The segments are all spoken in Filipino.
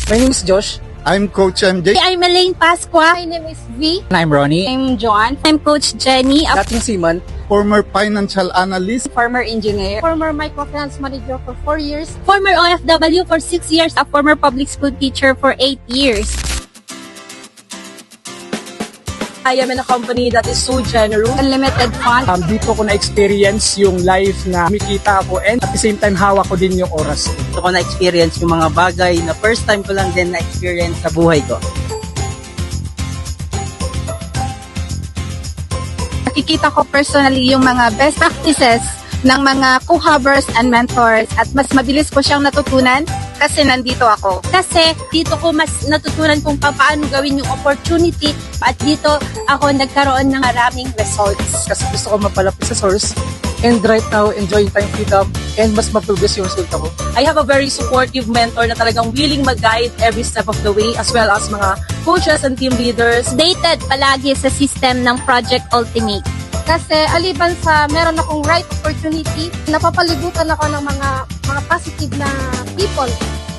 My name is Josh. I'm Coach MJ. I'm Elaine Pasqua. My name is V. I'm Ronnie. I'm John. I'm Coach Jenny, a Dating seaman. Former financial analyst. former engineer, former microfinance manager for 4 years, former OFW for 6 years, a former public school teacher for 8 years. I am in a company that is so generous. Unlimited fund. Dito ko na-experience yung life na kumikita ako and at the same time hawak ko din yung oras. Gusto ko na-experience yung mga bagay na first time ko lang din na-experience sa buhay ko. Nakikita ko personally yung mga best practices ng mga co-hubers and mentors at mas mabilis ko siyang natutunan kasi nandito ako. Kasi dito ko mas natutunan kung paano gawin yung opportunity at dito ako nagkaroon ng maraming results. Kasi gusto ko mapalapit sa source and right now enjoying time freedom and mas ma-progress yung resulta ko. I have a very supportive mentor na talagang willing mag-guide every step of the way, as well as mga coaches and team leaders. Dated palagi sa system ng Project Ultimate. Kasi aliban sa meron akong right opportunity, napapalibutan ako ng mga positive na people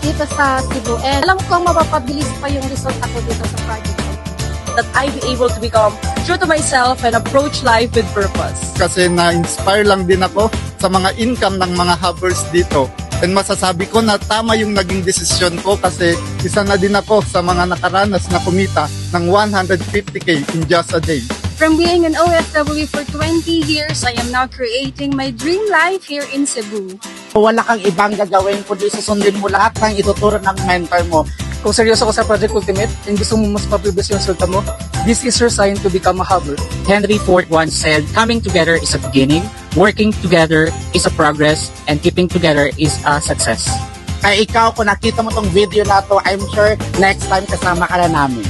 dito sa Cebu. And alam kong mapapabilis pa yung result ako dito sa project. That I be able to become true to myself and approach life with purpose. Kasi na-inspire lang din ako sa mga income ng mga hubbers dito. And masasabi ko na tama yung naging desisyon ko kasi isa na din ako sa mga nakaranas na kumita ng 150k in just a day. From being an OFW for 20 years, I am now creating my dream life here in Cebu. Wala kang ibang gagawin kundi susundin mo lahat ng ituturo ng mentor mo. Kung seryoso ka sa Project Ultimate and gusto mo mas ma-progress yung resulta mo, this is your sign to become a hubber. Henry Ford once said, coming together is a beginning, working together is a progress, and keeping together is a success. Kaya ikaw, kung nakita mo tong video na to, I'm sure next time kasama ka na namin.